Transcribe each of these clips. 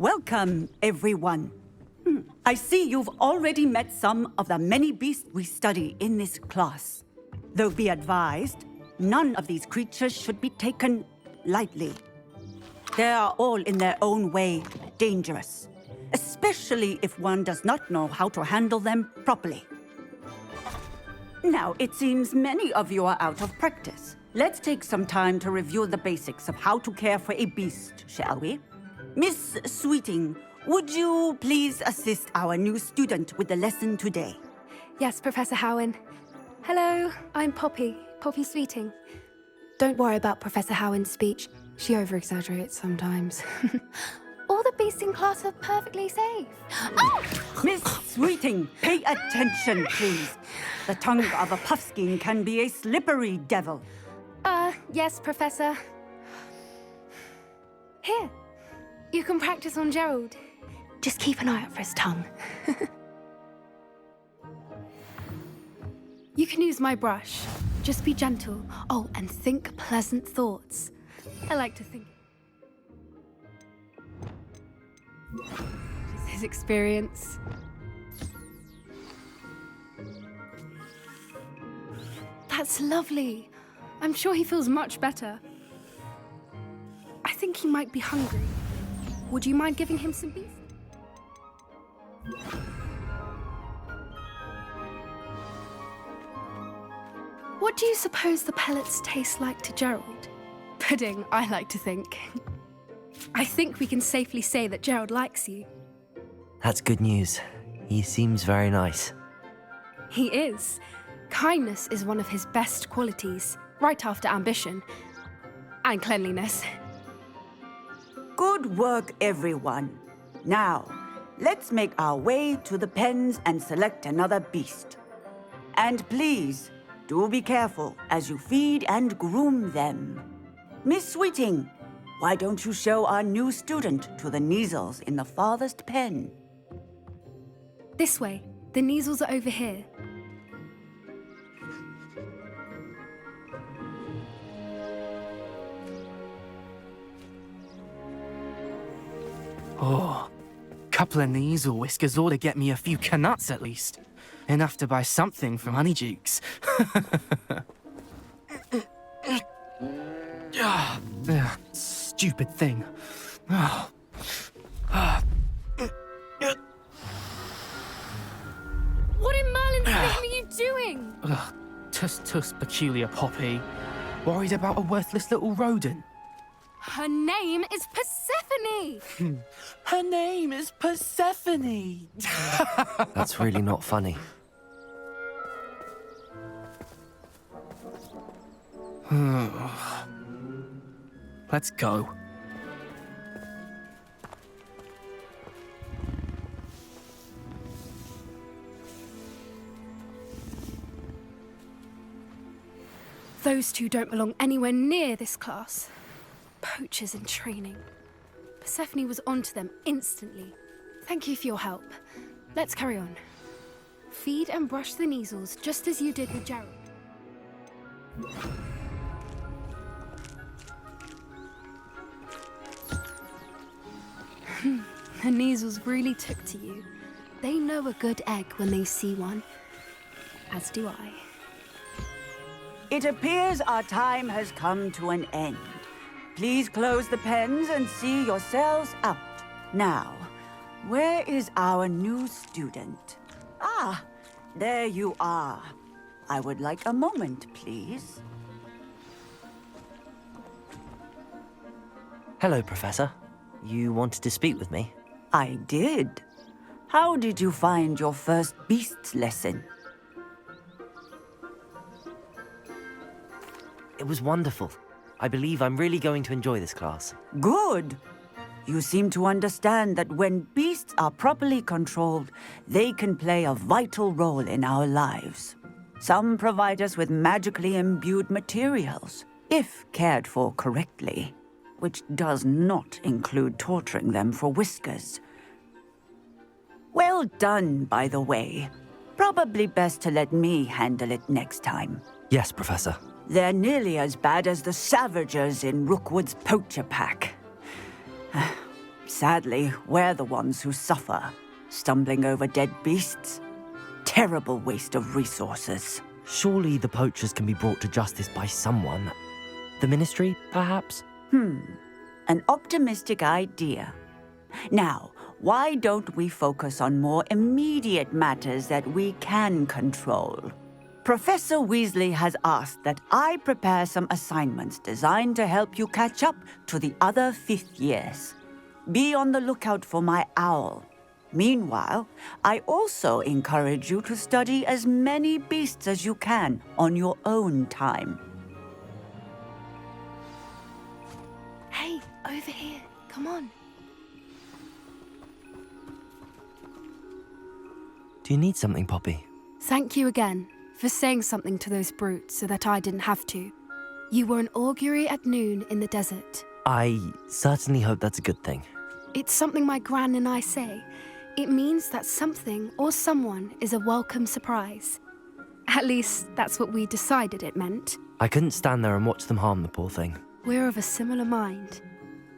Welcome, everyone. I see you've already met some of the many beasts we study in this class. Though be advised, none of these creatures should be taken lightly. They are all in their own way dangerous, especially if one does not know how to handle them properly. Now, it seems many of you are out of practice. Let's take some time to review the basics of how to care for a beast, shall we? Miss Sweeting, would you please assist our new student with the lesson today? Yes, Professor Howen. Hello, I'm Poppy Sweeting. Don't worry about Professor Howen's speech. She over-exaggerates sometimes. All the beasts in class are perfectly safe. Oh! Miss Sweeting, pay attention, please. The tongue of a puffskein can be a slippery devil. Yes, Professor. Here, you can practice on Gerald. Just keep an eye out for his tongue. You can use my brush. Just be gentle. Oh, and think pleasant thoughts. I like to think. It's his experience. That's lovely. I'm sure he feels much better. I think he might be hungry. Would you mind giving him some beef? What do you suppose the pellets taste like to Gerald? Pudding, I like to think. I think we can safely say that Gerald likes you. That's good news. He seems very nice. He is. Kindness is one of his best qualities, right after ambition and cleanliness. Good work, everyone. Now, let's make our way to the pens and select another beast. And please, do be careful as you feed and groom them. Miss Sweeting, why don't you show our new student to the Kneazles in the farthest pen? This way. The Kneazles are over here. Oh, couple of Kneazle whiskers ought to get me a few Canuts at least. Enough to buy something from Honeydukes. Stupid thing. What in Merlin's name are you doing? Tuss, peculiar Poppy. Worried about a worthless little rodent. Her name is Persephone! Her name is Persephone! That's really not funny. Let's go. Those two don't belong anywhere near this class. Poachers in training. Persephone was onto them instantly. Thank you for your help. Let's carry on. Feed and brush the Kneazles just as you did with Gerald. The Kneazles really took to you. They know a good egg when they see one. As do I. It appears our time has come to an end. Please close the pens and see yourselves out. Now, where is our new student? Ah, there you are. I would like a moment, please. Hello, Professor. You wanted to speak with me? I did. How did you find your first beasts lesson? It was wonderful. I believe I'm really going to enjoy this class. Good. You seem to understand that when beasts are properly controlled, they can play a vital role in our lives. Some provide us with magically imbued materials, if cared for correctly, which does not include torturing them for whiskers. Well done, by the way. Probably best to let me handle it next time. Yes, Professor. They're nearly as bad as the Savagers in Rookwood's poacher pack. Sadly, we're the ones who suffer, stumbling over dead beasts. Terrible waste of resources. Surely the poachers can be brought to justice by someone. The Ministry, perhaps? An optimistic idea. Now, why don't we focus on more immediate matters that we can control? Professor Weasley has asked that I prepare some assignments designed to help you catch up to the other fifth years. Be on the lookout for my owl. Meanwhile, I also encourage you to study as many beasts as you can on your own time. Hey, over here. Come on. Do you need something, Poppy? Thank you again for saying something to those brutes so that I didn't have to. You were an augury at noon in the desert. I certainly hope that's a good thing. It's something my gran and I say. It means that something or someone is a welcome surprise. At least, that's what we decided it meant. I couldn't stand there and watch them harm the poor thing. We're of a similar mind.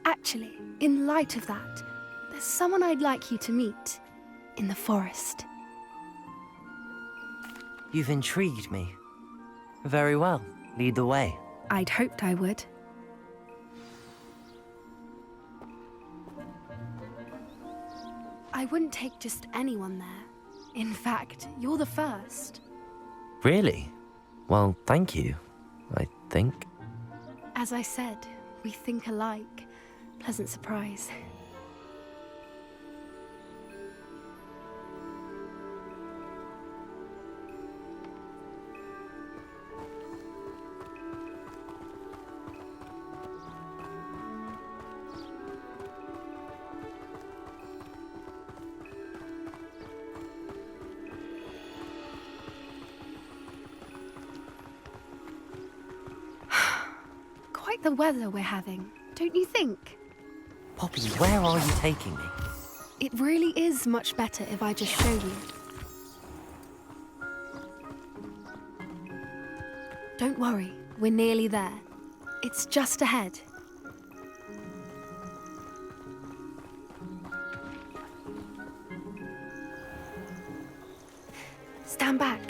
Actually, in light of that, there's someone I'd like you to meet in the forest. You've intrigued me. Very well. Lead the way. I'd hoped I would. I wouldn't take just anyone there. In fact, you're the first. Really? Well, thank you, I think. As I said, we think alike. Pleasant surprise. Quite the weather we're having, don't you think? Poppy, where are you taking me? It really is much better if I just show you. Don't worry, we're nearly there. It's just ahead. Stand back.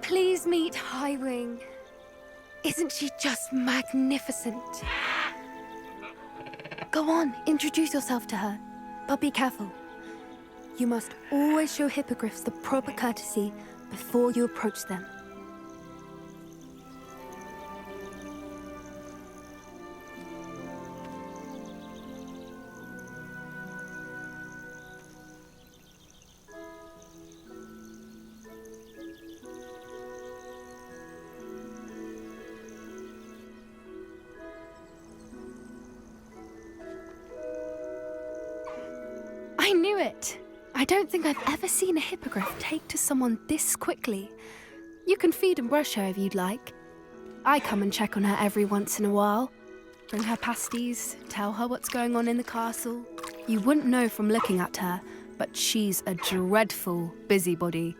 Please meet Highwing. Isn't she just magnificent? Go on, introduce yourself to her. But be careful. You must always show hippogriffs the proper courtesy before you approach them. I knew it! I don't think I've ever seen a hippogriff take to someone this quickly. You can feed and brush her if you'd like. I come and check on her every once in a while. Bring her pasties, tell her what's going on in the castle. You wouldn't know from looking at her, but she's a dreadful busybody.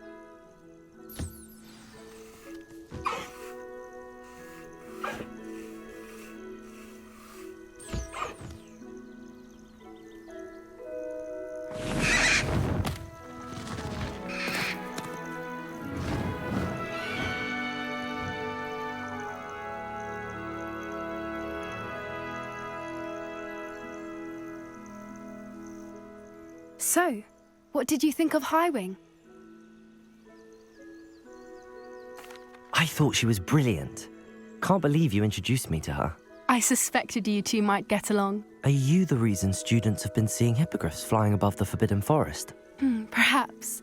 So, what did you think of Highwing? I thought she was brilliant. Can't believe you introduced me to her. I suspected you two might get along. Are you the reason students have been seeing hippogriffs flying above the Forbidden Forest? Perhaps.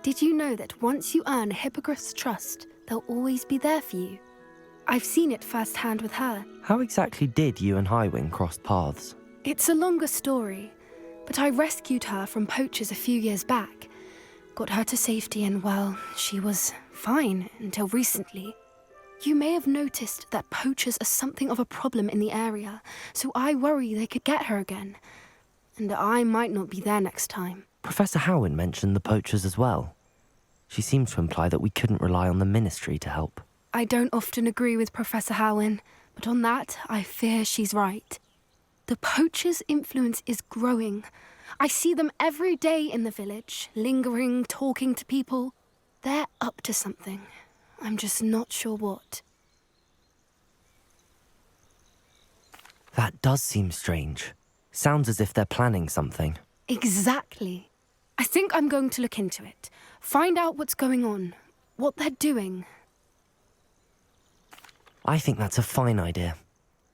Did you know that once you earn a hippogriff's trust, they'll always be there for you? I've seen it firsthand with her. How exactly did you and Highwing cross paths? It's a longer story, but I rescued her from poachers a few years back. Got her to safety and, well, she was fine until recently. You may have noticed that poachers are something of a problem in the area, so I worry they could get her again. And I might not be there next time. Professor Howin mentioned the poachers as well. She seemed to imply that we couldn't rely on the Ministry to help. I don't often agree with Professor Howin, but on that, I fear she's right. The poachers' influence is growing. I see them every day in the village, lingering, talking to people. They're up to something. I'm just not sure what. That does seem strange. Sounds as if they're planning something. Exactly. I think I'm going to look into it. Find out what's going on, what they're doing. I think that's a fine idea.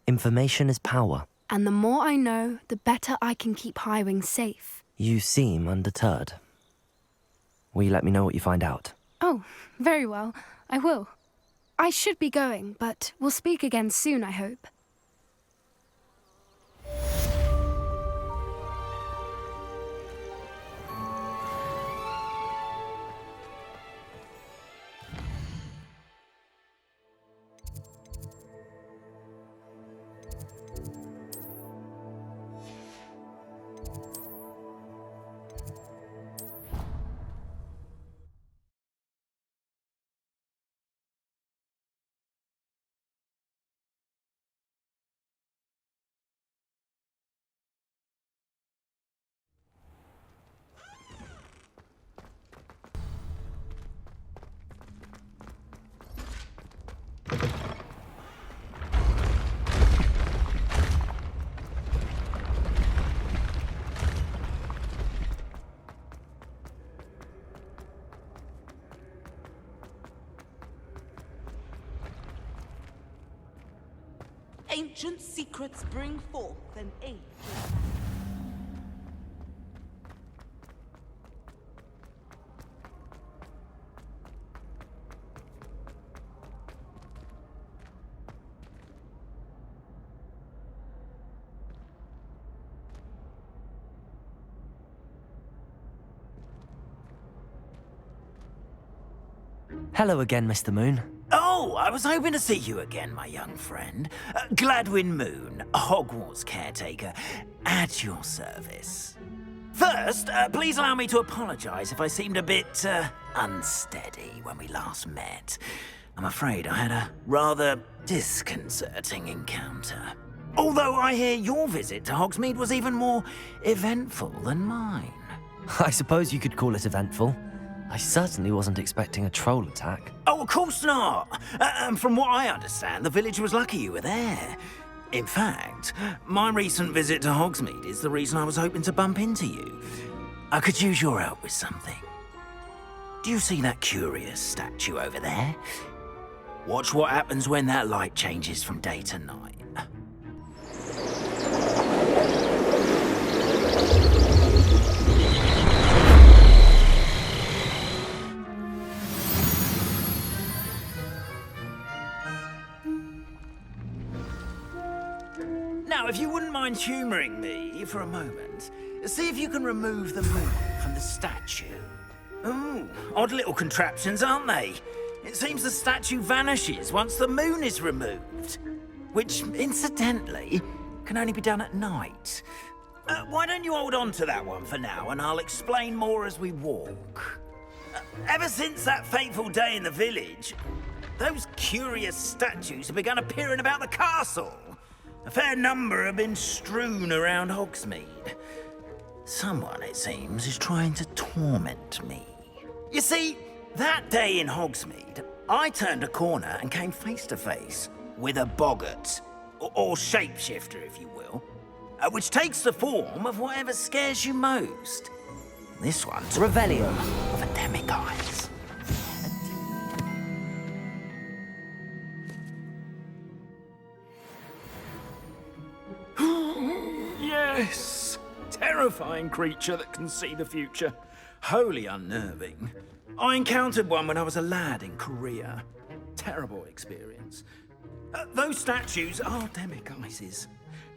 Information is power. And the more I know, the better I can keep Highwing safe. You seem undeterred. Will you let me know what you find out? Oh, very well. I will. I should be going, but we'll speak again soon, I hope. Ancient secrets bring forth an age. Hello again, Mr. Moon. Oh, I was hoping to see you again, my young friend. Gladwin Moon, Hogwarts caretaker, at your service. First, please allow me to apologize if I seemed a bit, unsteady when we last met. I'm afraid I had a rather disconcerting encounter. Although I hear your visit to Hogsmeade was even more eventful than mine. I suppose you could call it eventful. I certainly wasn't expecting a troll attack. Oh, of course not. From what I understand, the village was lucky you were there. In fact, my recent visit to Hogsmeade is the reason I was hoping to bump into you. I could use your help with something. Do you see that curious statue over there? Watch what happens when that light changes from day to night. Now, if you wouldn't mind humouring me for a moment, see if you can remove the moon from the statue. Ooh, odd little contraptions, aren't they? It seems the statue vanishes once the moon is removed. Which, incidentally, can only be done at night. Why don't you hold on to that one for now, and I'll explain more as we walk. Ever since that fateful day in the village, those curious statues have begun appearing about the castle. A fair number have been strewn around Hogsmeade. Someone, it seems, is trying to torment me. You see, that day in Hogsmeade, I turned a corner and came face to face with a boggart, or shapeshifter, if you will, which takes the form of whatever scares you most. This one's Revelio. of a demiguise. Yes! Terrifying creature that can see the future. Wholly unnerving. I encountered one when I was a lad in Korea. Terrible experience. Those statues are demiguises.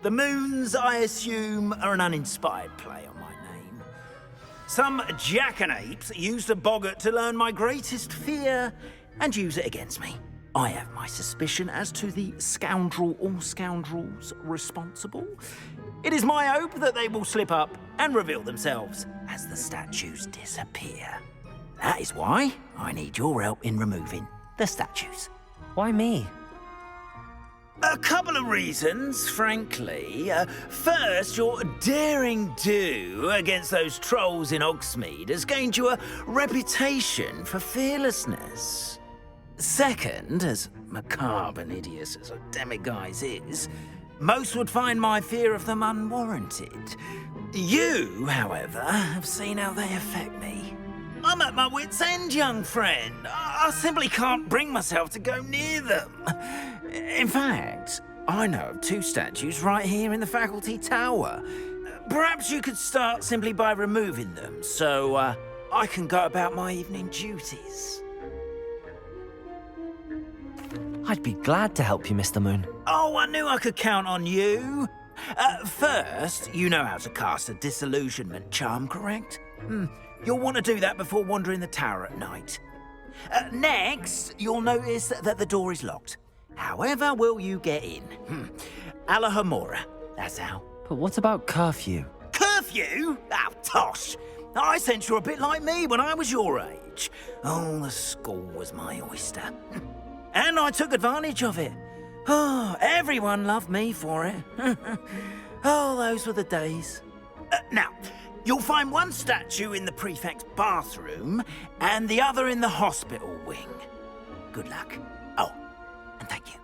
The moons, I assume, are an uninspired play on my name. Some jackanapes used a boggart to learn my greatest fear and use it against me. I have my suspicion as to the scoundrel or scoundrels responsible. It is my hope that they will slip up and reveal themselves as the statues disappear. That is why I need your help in removing the statues. Why me? A couple of reasons, frankly. First, your daring do against those trolls in Hogsmeade has gained you a reputation for fearlessness. Second, as macabre and hideous as a demiguise is, most would find my fear of them unwarranted. You, however, have seen how they affect me. I'm at my wit's end, young friend. I simply can't bring myself to go near them. In fact, I know of 2 statues right here in the faculty tower. Perhaps you could start simply by removing them, so I can go about my evening duties. I'd be glad to help you, Mr. Moon. Oh, I knew I could count on you. First, you know how to cast a disillusionment charm, correct? You'll want to do that before wandering the tower at night. Next, you'll notice that the door is locked. However will you get in? Alohamora, that's how. But what about curfew? Curfew? Oh, tosh. I sense you're a bit like me when I was your age. Oh, the school was my oyster. And I took advantage of it. Oh, everyone loved me for it. Oh, those were the days. Now, you'll find one statue in the prefect's bathroom and the other in the hospital wing. Good luck. Oh, and thank you.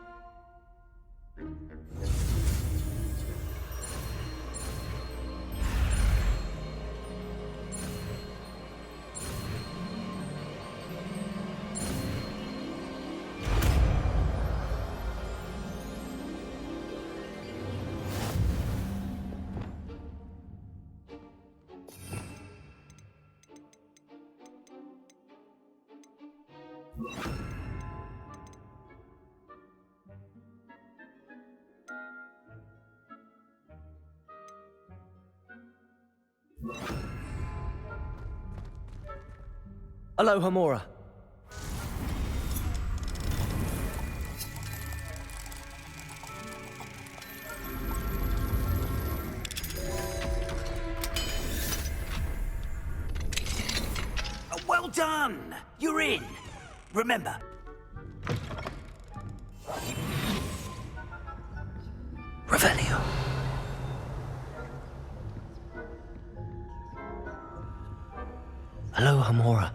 Alohamora. Well done! You're in. Remember. Revelio. Alohamora.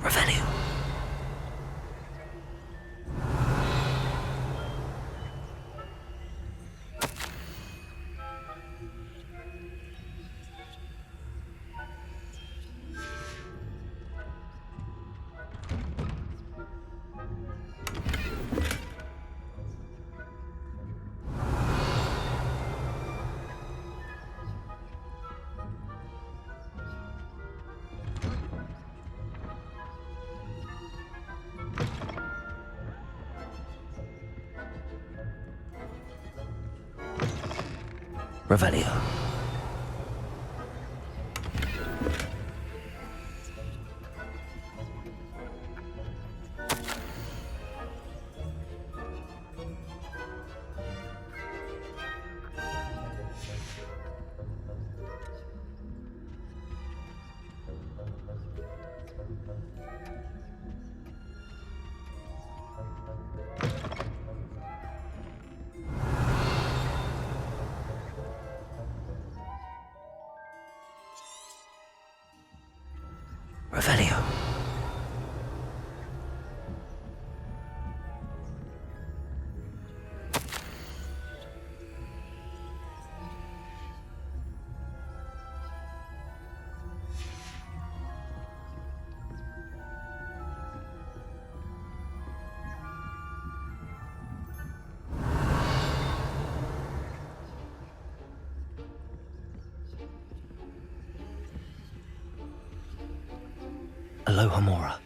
Revelio. Revelio. Revelio. Alohamora.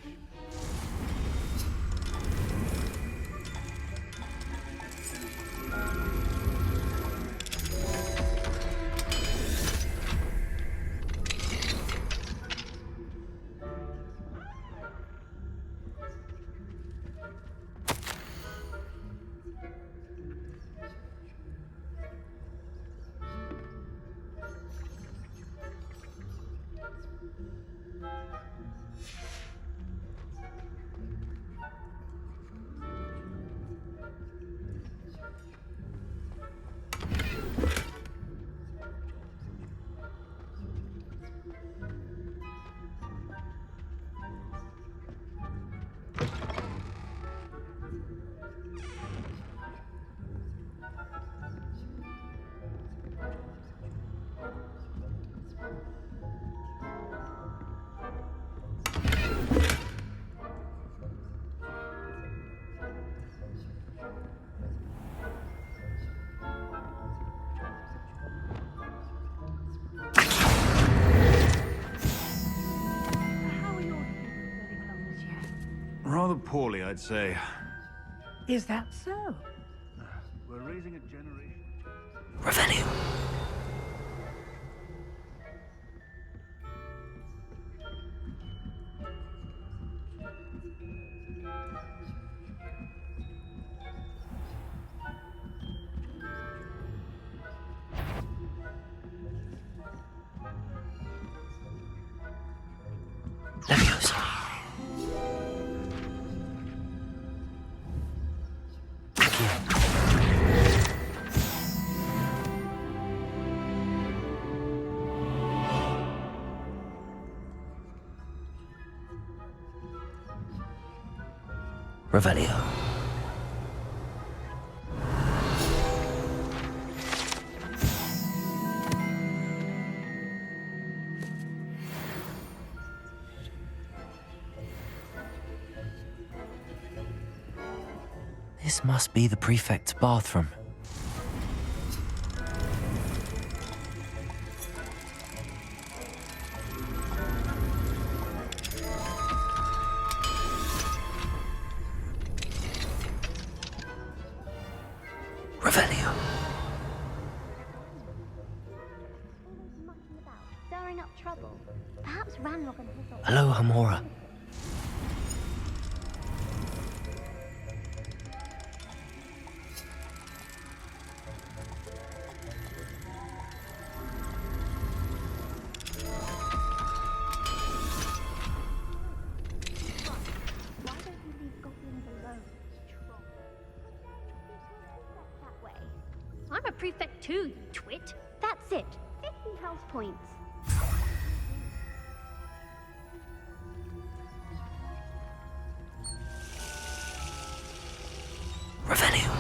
Rather poorly, I'd say. Is that so? We're raising a generation. Revelio. Leviosa. Revelio. This must be the prefect's bathroom. Revelio. Stirring up trouble. Perhaps Ranrock and his... Alohamora. Why don't you leave goblins alone, troll? That way. I'm a prefect too, you twit. That's it. 50 health points. Revelio.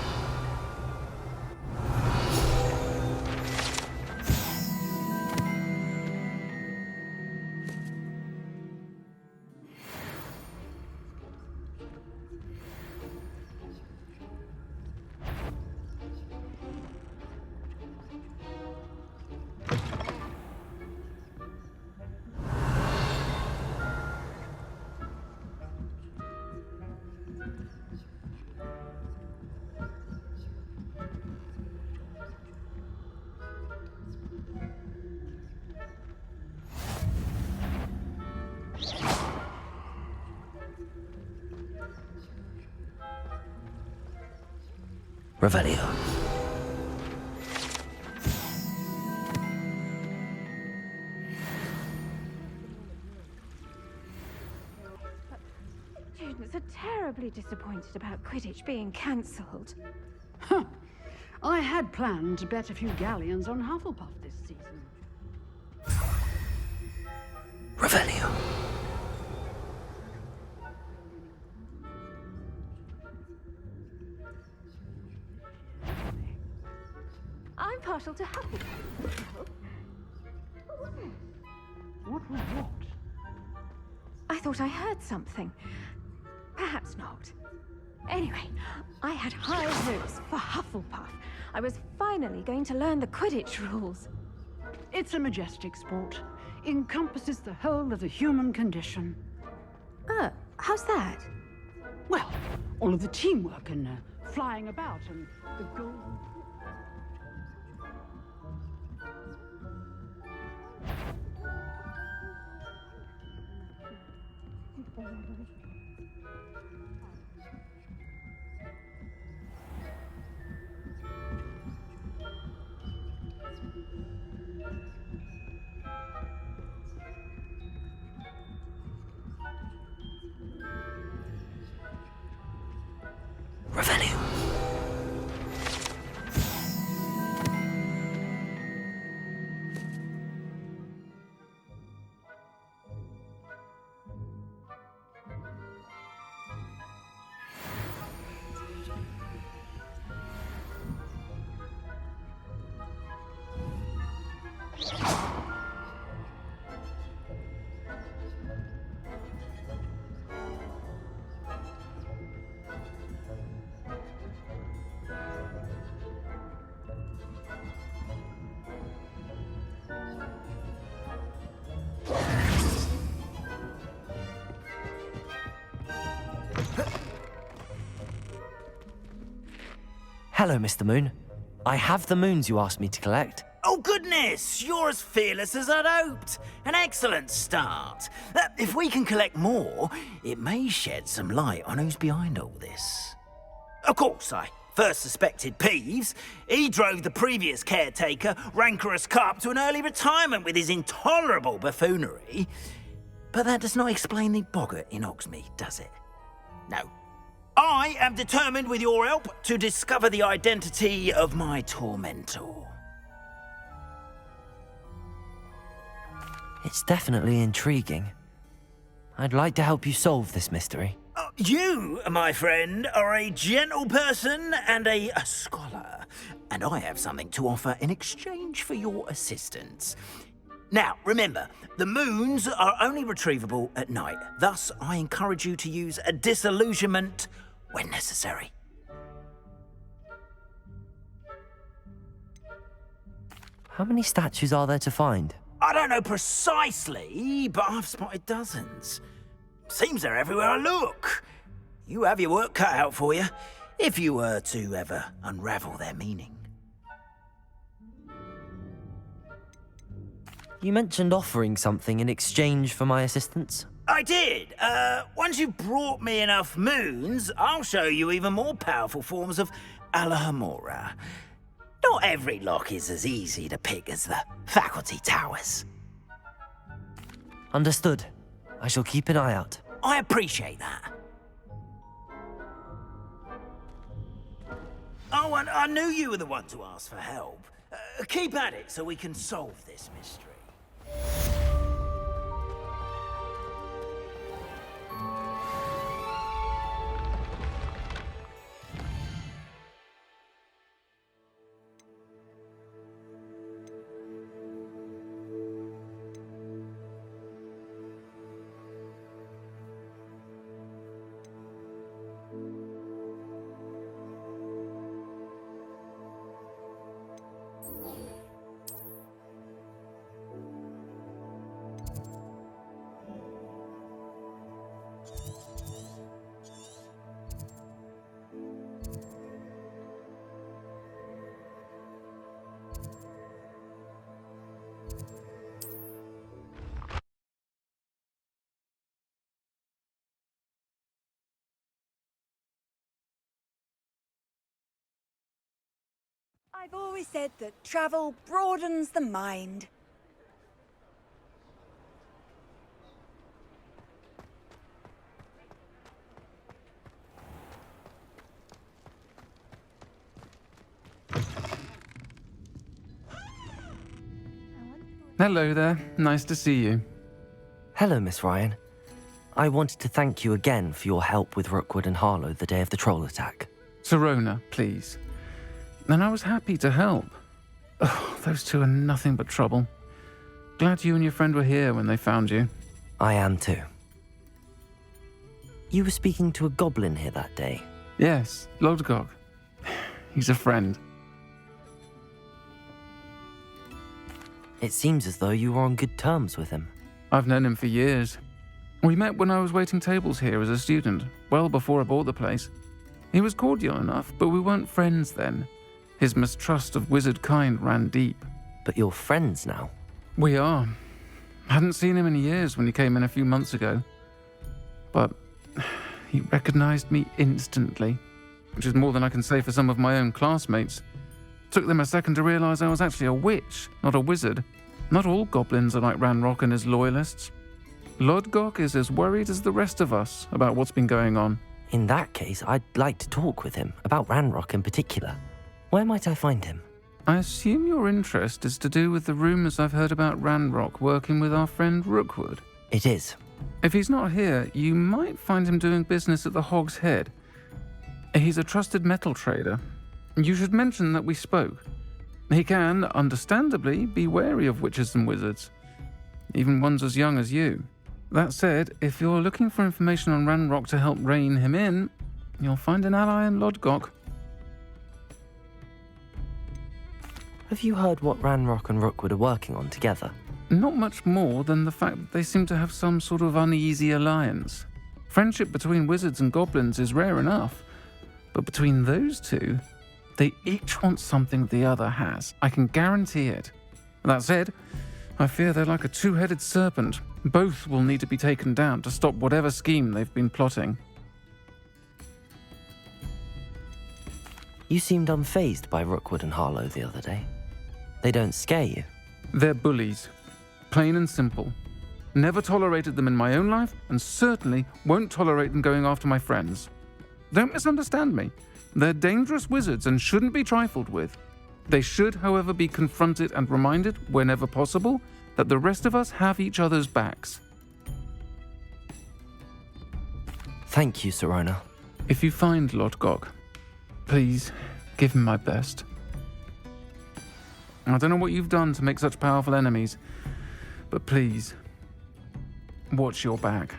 Revelio. Students are terribly disappointed about Quidditch being cancelled. Huh. I had planned to bet a few galleons on Hufflepuff this season. Revelio. I'm partial to Hufflepuff. What was what? I thought I heard something. Perhaps not. Anyway, I had high hopes for Hufflepuff. I was finally going to learn the Quidditch rules. It's a majestic sport. Encompasses the whole of the human condition. How's that? Well, all of the teamwork and flying about and the gold. Revelio. Hello, Mr. Moon. I have the moons you asked me to collect. Oh, goodness! You're as fearless as I'd hoped. An excellent start. If we can collect more, it may shed some light on who's behind all this. Of course, I first suspected Peeves. He drove the previous caretaker, Rancorous Carp, to an early retirement with his intolerable buffoonery. But that does not explain the boggart in Hogsmeade, does it? No. I am determined, with your help, to discover the identity of my tormentor. It's definitely intriguing. I'd like to help you solve this mystery. You, my friend, are a gentle person and a scholar, and I have something to offer in exchange for your assistance. Now, remember, the moons are only retrievable at night. Thus, I encourage you to use a disillusionment when necessary. How many statues are there to find? I don't know precisely, but I've spotted dozens. Seems they're everywhere I look. You have your work cut out for you, if you were to ever unravel their meaning. You mentioned offering something in exchange for my assistance. I did. Once you've brought me enough moons, I'll show you even more powerful forms of Alohamora. Not every lock is as easy to pick as the faculty towers. Understood. I shall keep an eye out. I appreciate that. Oh, and I knew you were the one to ask for help. Keep at it so we can solve this mystery. I've always said that travel broadens the mind. Hello there. Nice to see you. Hello, Miss Ryan. I wanted to thank you again for your help with Rookwood and Harlow the day of the troll attack. Serona, please. And I was happy to help. Oh, those two are nothing but trouble. Glad you and your friend were here when they found you. I am too. You were speaking to a goblin here that day? Yes, Lodgok. He's a friend. It seems as though you were on good terms with him. I've known him for years. We met when I was waiting tables here as a student, well before I bought the place. He was cordial enough, but we weren't friends then. His mistrust of wizard kind ran deep. But you're friends now? We are. Hadn't seen him in years when he came in a few months ago. But he recognized me instantly, which is more than I can say for some of my own classmates. Took them a second to realize I was actually a witch, not a wizard. Not all goblins are like Ranrock and his loyalists. Lodgok is as worried as the rest of us about what's been going on. In that case, I'd like to talk with him, about Ranrock in particular. Where might I find him? I assume your interest is to do with the rumors I've heard about Ranrock working with our friend Rookwood. It is. If he's not here, you might find him doing business at the Hog's Head. He's a trusted metal trader. You should mention that we spoke. He can, understandably, be wary of witches and wizards, even ones as young as you. That said, if you're looking for information on Ranrock to help rein him in, you'll find an ally in Lodgok. Have you heard what Ranrock and Rookwood are working on together? Not much more than the fact that they seem to have some sort of uneasy alliance. Friendship between wizards and goblins is rare enough, but between those two, they each want something the other has. I can guarantee it. That said, I fear they're like a two-headed serpent. Both will need to be taken down to stop whatever scheme they've been plotting. You seemed unfazed by Rookwood and Harlow the other day. They don't scare you? They're bullies. Plain and simple. Never tolerated them in my own life, and certainly won't tolerate them going after my friends. Don't misunderstand me. They're dangerous wizards and shouldn't be trifled with. They should, however, be confronted and reminded, whenever possible, that the rest of us have each other's backs. Thank you, Sirona. If you find Lodgok, please give him my best. I don't know what you've done to make such powerful enemies, but please, watch your back.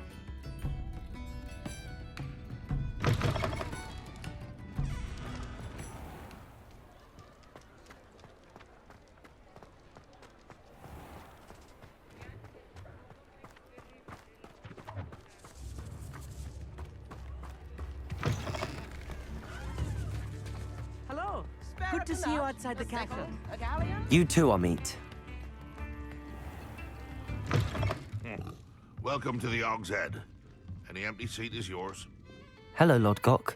Hello. Good to see you outside the castle. You too, Amit. Welcome to the Hog's Head. Any empty seat is yours. Hello, Lodgok.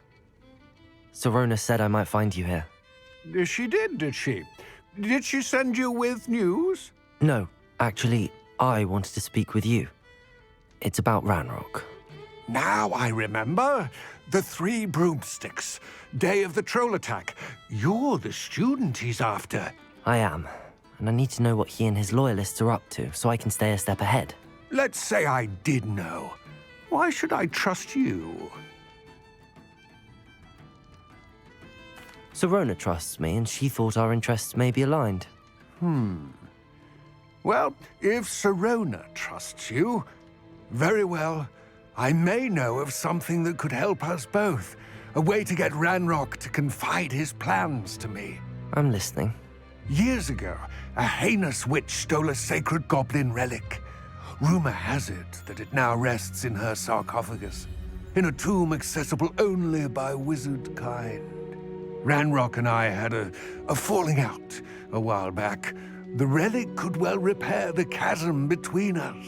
Sirona said I might find you here. She did she? Did she send you with news? No, actually, I wanted to speak with you. It's about Ranrock. Now I remember. The 3 broomsticks. Day of the troll attack. You're the student he's after. I am, and I need to know what he and his loyalists are up to so I can stay a step ahead. Let's say I did know. Why should I trust you? Sirona trusts me, and she thought our interests may be aligned. Well, if Sirona trusts you, very well. I may know of something that could help us both. A way to get Ranrock to confide his plans to me. I'm listening. Years ago, a heinous witch stole a sacred goblin relic. Rumor has it that it now rests in her sarcophagus, in a tomb accessible only by wizard kind. Ranrock and I had a falling out a while back. The relic could well repair the chasm between us.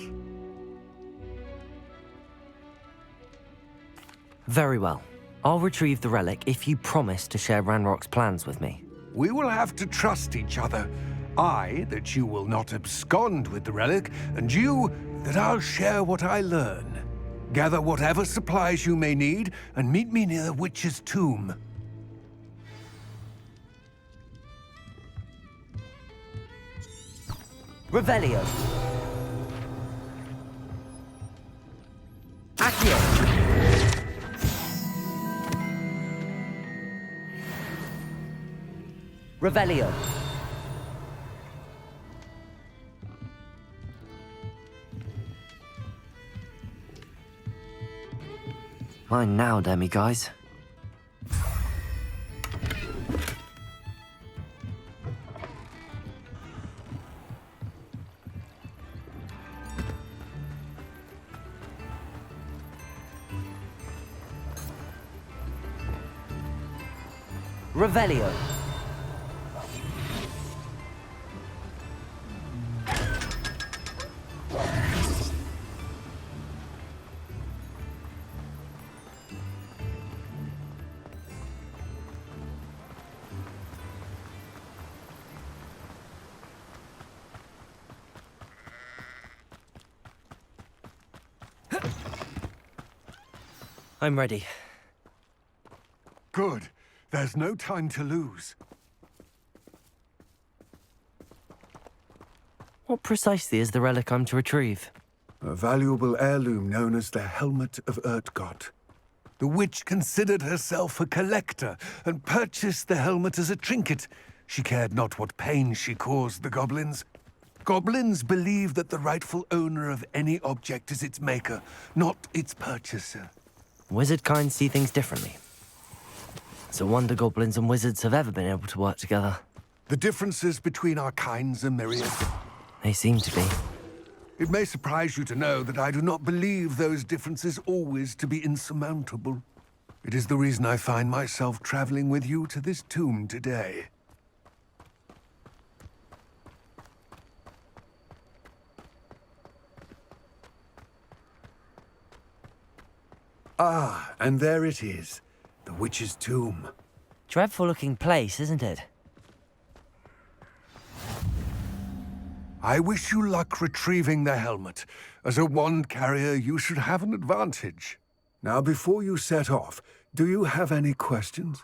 Very well. I'll retrieve the relic if you promise to share Ranrock's plans with me. We will have to trust each other. I, that you will not abscond with the relic, and you, that I'll share what I learn. Gather whatever supplies you may need, and meet me near the witch's tomb. Revelio. Accio. Revelio. Mine now, demi-guys. Revelio. I'm ready. Good. There's no time to lose. What precisely is the relic I'm to retrieve? A valuable heirloom known as the Helmet of Urtkot. The witch considered herself a collector and purchased the helmet as a trinket. She cared not what pain she caused the goblins. Goblins believe that the rightful owner of any object is its maker, not its purchaser. Wizard kind see things differently. It's a wonder goblins and wizards have ever been able to work together. The differences between our kinds are myriad. They seem to be. It may surprise you to know that I do not believe those differences always to be insurmountable. It is the reason I find myself traveling with you to this tomb today. Ah, and there it is. The witch's tomb. Dreadful-looking place, isn't it? I wish you luck retrieving the helmet. As a wand carrier, you should have an advantage. Now, before you set off, do you have any questions?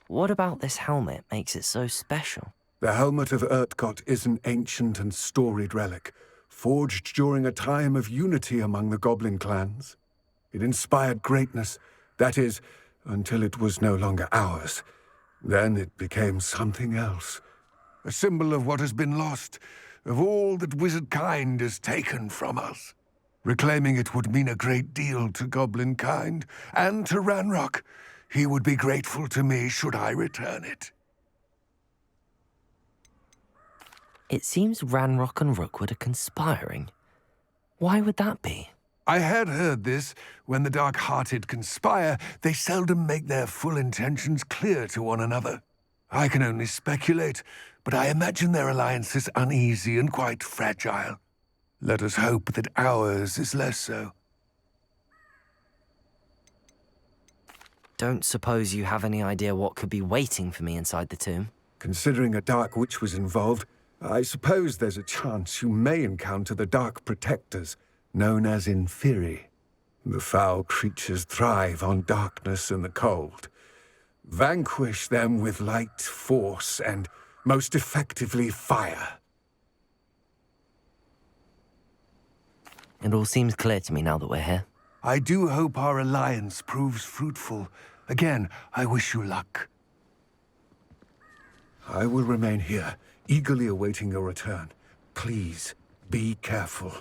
What about this helmet makes it so special? The Helmet of Urtkot is an ancient and storied relic, forged during a time of unity among the goblin clans. It inspired greatness, that is, until it was no longer ours. Then it became something else. A symbol of what has been lost, of all that wizard kind has taken from us. Reclaiming it would mean a great deal to goblin kind, and to Ranrock. He would be grateful to me should I return it. It seems Ranrock and Rookwood are conspiring. Why would that be? I had heard this. When the dark-hearted conspire, they seldom make their full intentions clear to one another. I can only speculate, but I imagine their alliance is uneasy and quite fragile. Let us hope that ours is less so. Don't suppose you have any idea what could be waiting for me inside the tomb? Considering a dark witch was involved, I suppose there's a chance you may encounter the Dark Protectors, known as Inferi. The foul creatures thrive on darkness and the cold. Vanquish them with light, force, and, most effectively, fire. It all seems clear to me now that we're here. I do hope our alliance proves fruitful. Again, I wish you luck. I will remain here, eagerly awaiting your return. Please, be careful.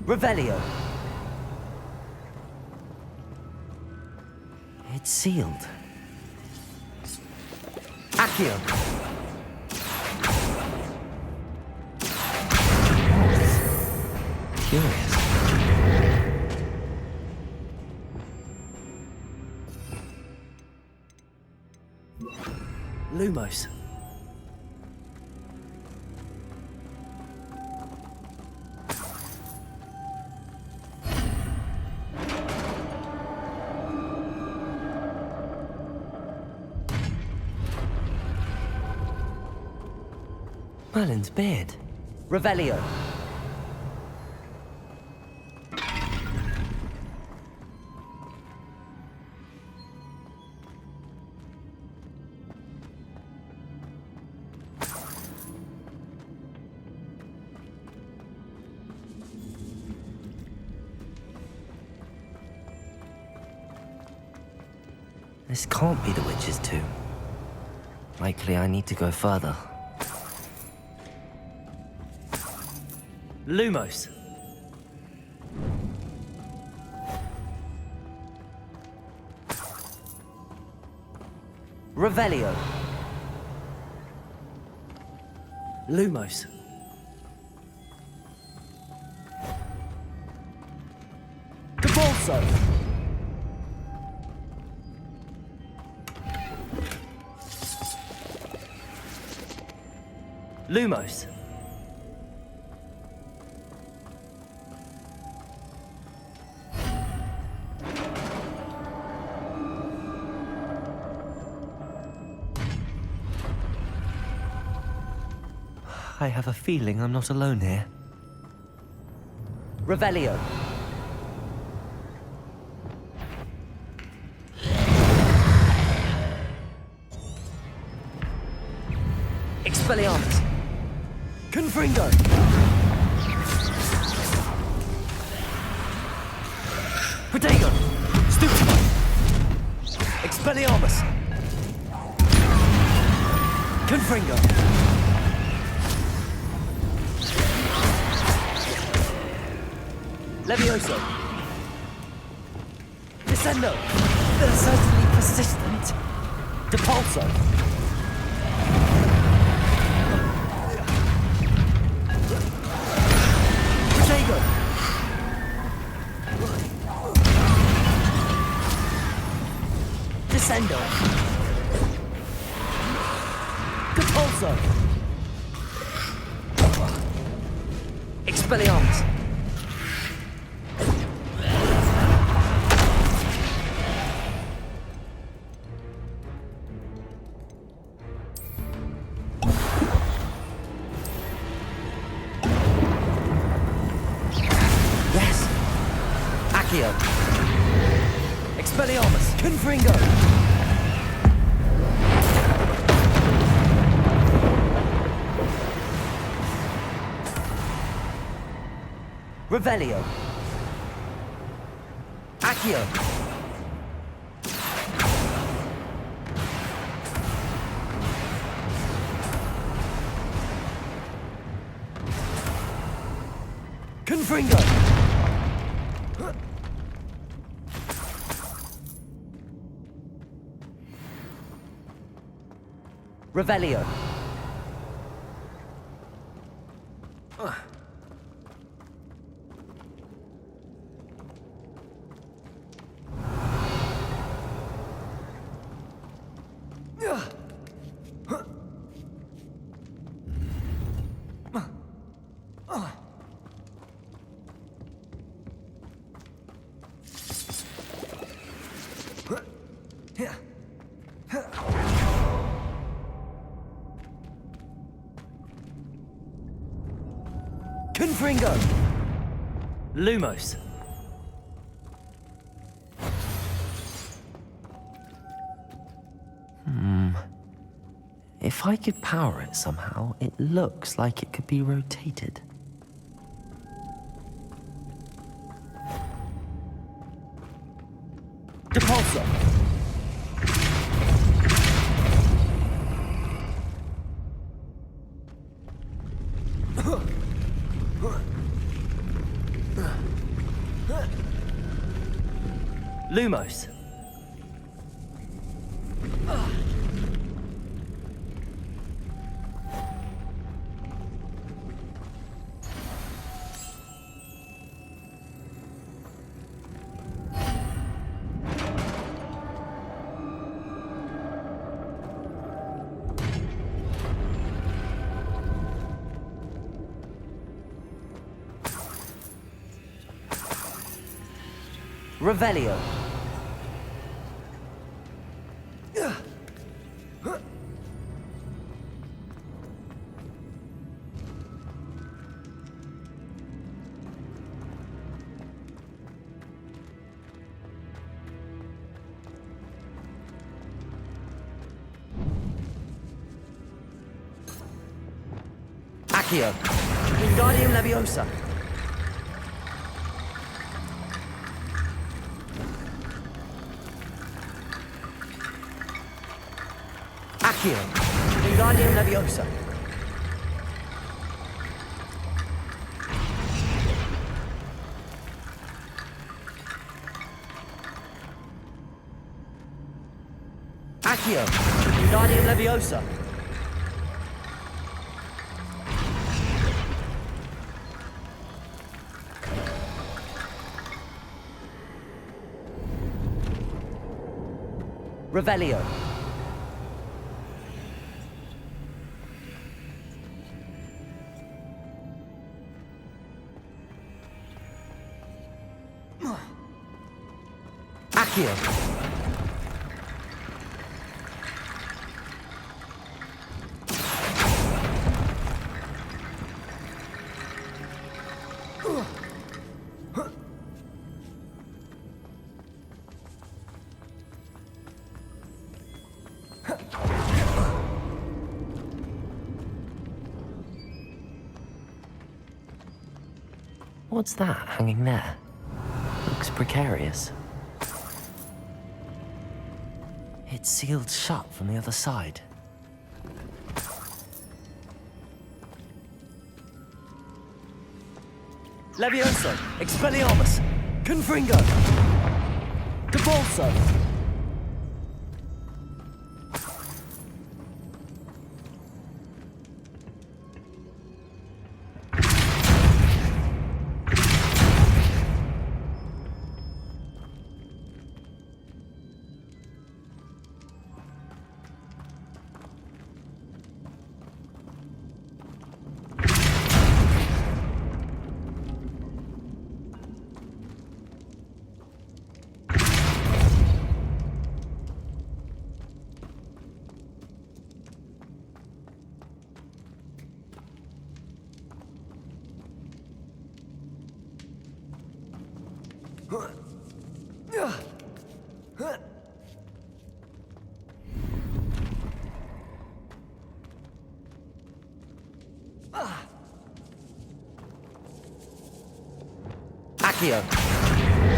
Revelio. It's sealed. Accio. Curious. Lumos. Merlin's beard. Revelio. This can't be the witch's tomb. Likely I need to go further. Lumos. Revelio. Lumos. Cabalso. Lumos. I have a feeling I'm not alone here. Revelio. Expelliarmus. Confringo. Protego. Stupefy. Expelliarmus. Confringo. Levioso. Descendo. They're certainly persistent. Depulso. Protego. Descendo. Depulso. Expelliarmus. Expelliarmus! Confringo! Revelio! Accio! Confringo! Revelio. Confringo! Lumos. If I could power it somehow, it looks like it could be rotated. Depulso! Lumos. Revelio. Accio. Wingardium Leviosa. Accio. Wingardium Leviosa. Accio. Wingardium Leviosa. Revelio. Accio. What's that hanging there? Looks precarious. It's sealed shut from the other side. Levioso! Expelliarmus! Confringo! Debolso! Accio.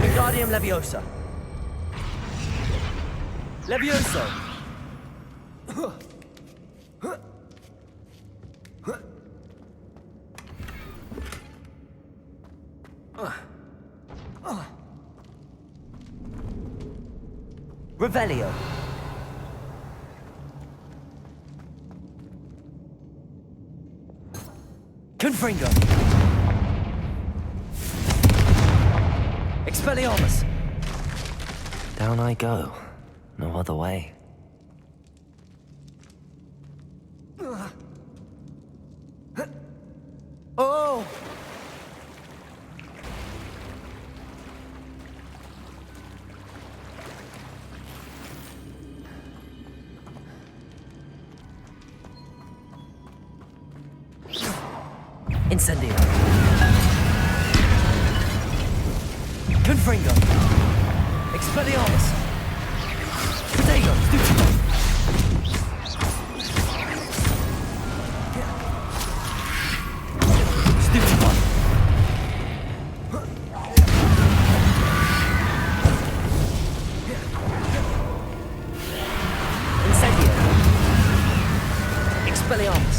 Wingardium Leviosa. Levioso. Revelio. Confringo. Expelliarmus. Down I go. No other way. Oh! Incendio. Confringo. Expelliarmus. Potato. Stupid one. Incendio. Expelliarmus.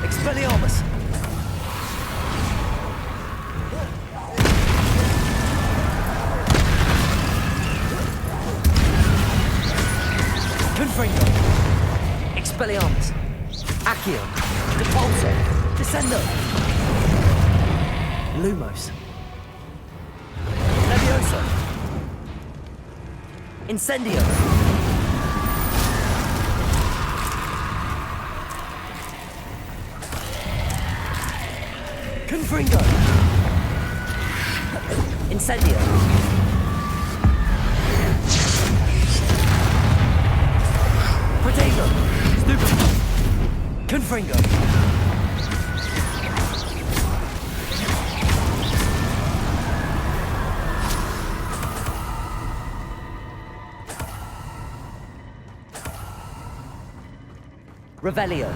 Expelliarmus! Confringo! Expelliarmus! Accio! Depulso! Descendo! Lumos! Levioso! Incendio! Confringo! Incendio! Potato! Confringo! Revelio.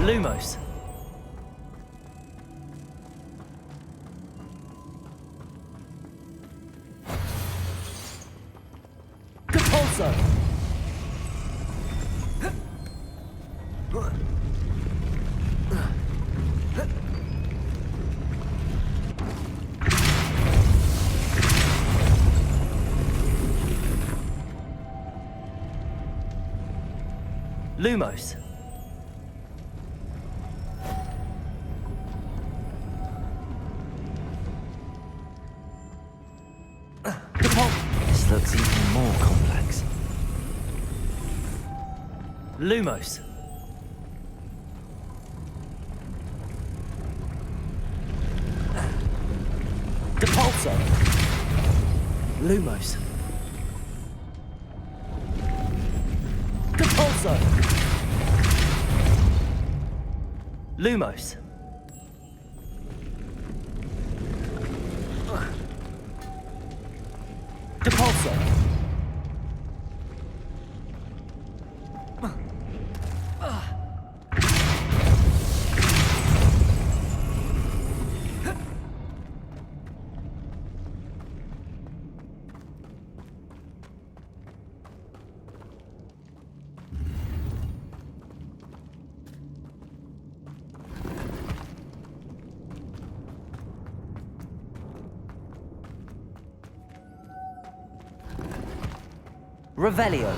Lumos. Capulso. Lumos. This looks even more complex. Lumos. Depulso. Lumos. Depulso. Lumos. Depulso. Revelio.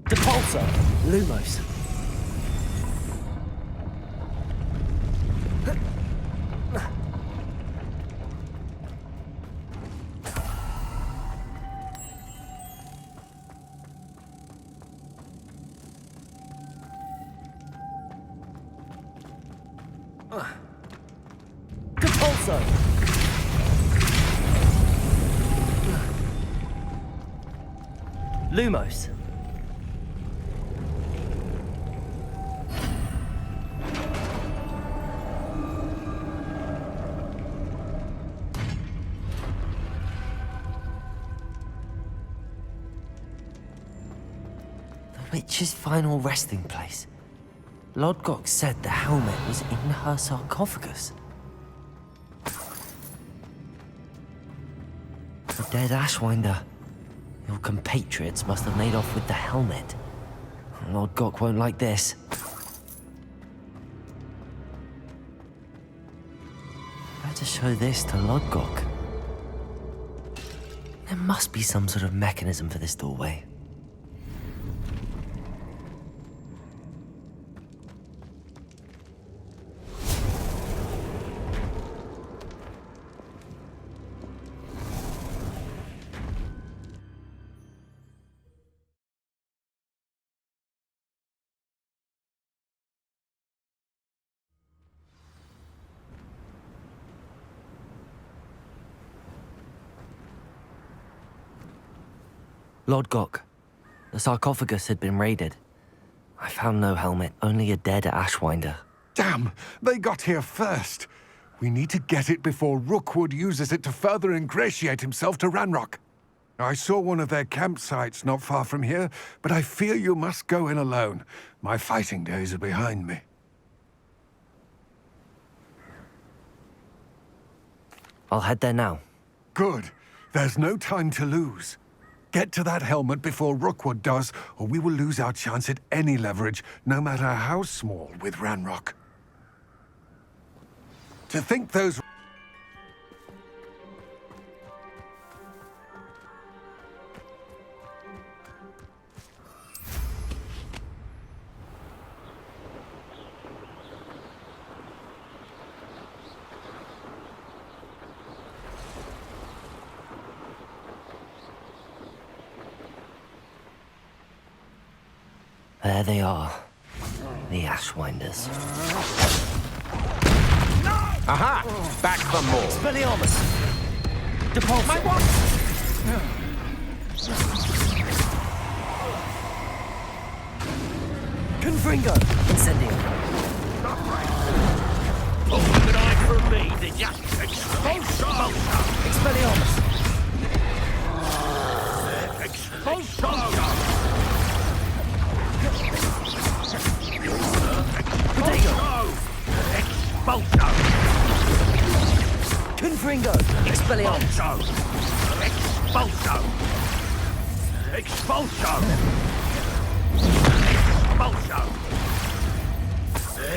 Depulso. Lumos. Depulso. Lumos. The witch's final resting place. Lodgok said the helmet was in her sarcophagus. The dead Ashwinder. Your compatriots must have made off with the helmet. Lodgok won't like this. Better show this to Lodgok. There must be some sort of mechanism for this doorway. Lodgok. The sarcophagus had been raided. I found no helmet, only a dead Ashwinder. Damn! They got here first. We need to get it before Rookwood uses it to further ingratiate himself to Ranrock. I saw one of their campsites not far from here, but I fear you must go in alone. My fighting days are behind me. I'll head there now. Good. There's no time to lose. Get to that helmet before Rookwood does, or we will lose our chance at any leverage, no matter how small, with Ranrock. To think those... There they are. The Ashwinders. Aha! Back for more. Expelliarmus! Depulso! My what? Confringo! Incendio! Open an eye for me, did ya? Expulso! Expelliarmus! Expulso! Potato! Expulso! Confringo! Expelliarmus! Expulso! Expulso!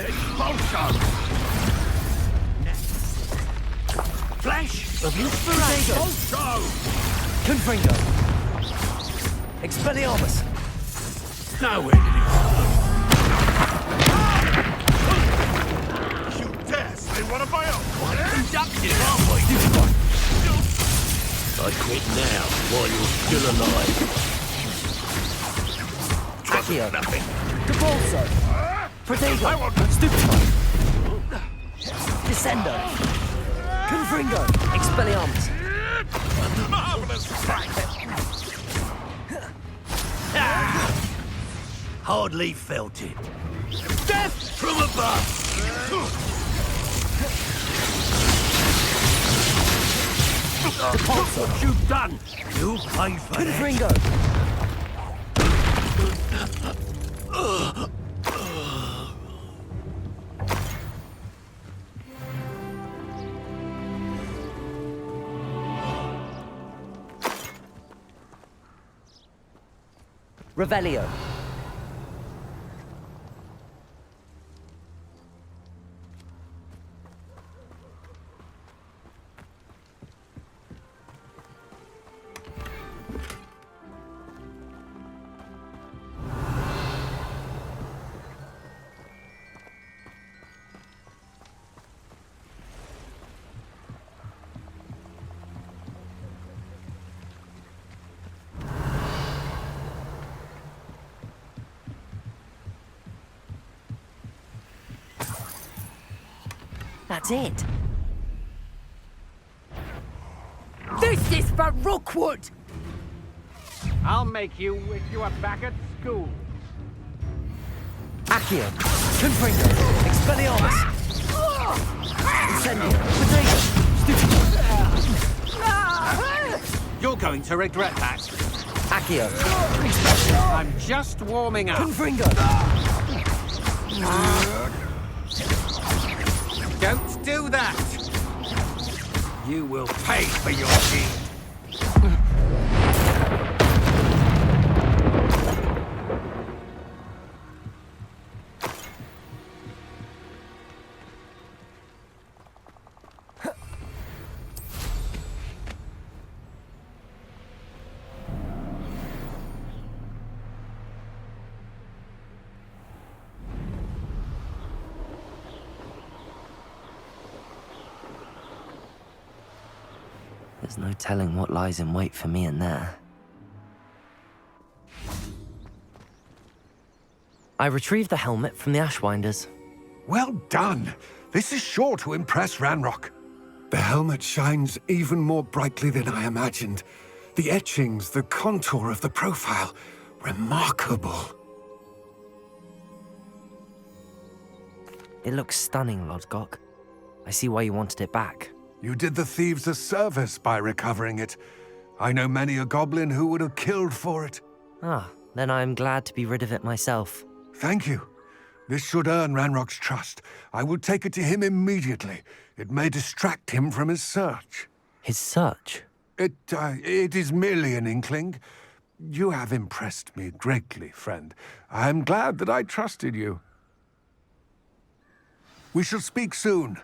Expulso! Flash of inspiration! Expulso! Confringo! Expelliarmus! Nowhere did he You dare say one of my own? quite conductive, aren't we? I quit now, while you're still alive. Accio! Nothing. Depulso! Protego! I want Stupefy! Descendo! Confringo! Expelliarmus! marvelous fight! Hardly felt it. Death from above! Depulso! What you've done, you'll pay for it. Confringo! Revelio. That's it. This is for Rookwood! I'll make you wish you were back at school. Accio. Confringo. Expelliarmus. Incendio. Potato. You're going to regret that. Accio. I'm just warming up. Confringo. Don't do that! You will pay for your deed. There's no telling what lies in wait for me in there. I retrieved the helmet from the Ashwinders. Well done. This is sure to impress Ranrock. The helmet shines even more brightly than I imagined. The etchings, the contour of the profile, remarkable. It looks stunning, Lodgok. I see why you wanted it back. You did the thieves a service by recovering it. I know many a goblin who would have killed for it. Ah, then I'm glad to be rid of it myself. Thank you. This should earn Ranrock's trust. I will take it to him immediately. It may distract him from his search. His search? It is merely an inkling. You have impressed me greatly, friend. I am glad that I trusted you. We shall speak soon.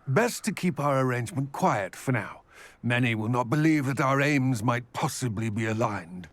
Best to keep our arrangement quiet for now. Many will not believe that our aims might possibly be aligned.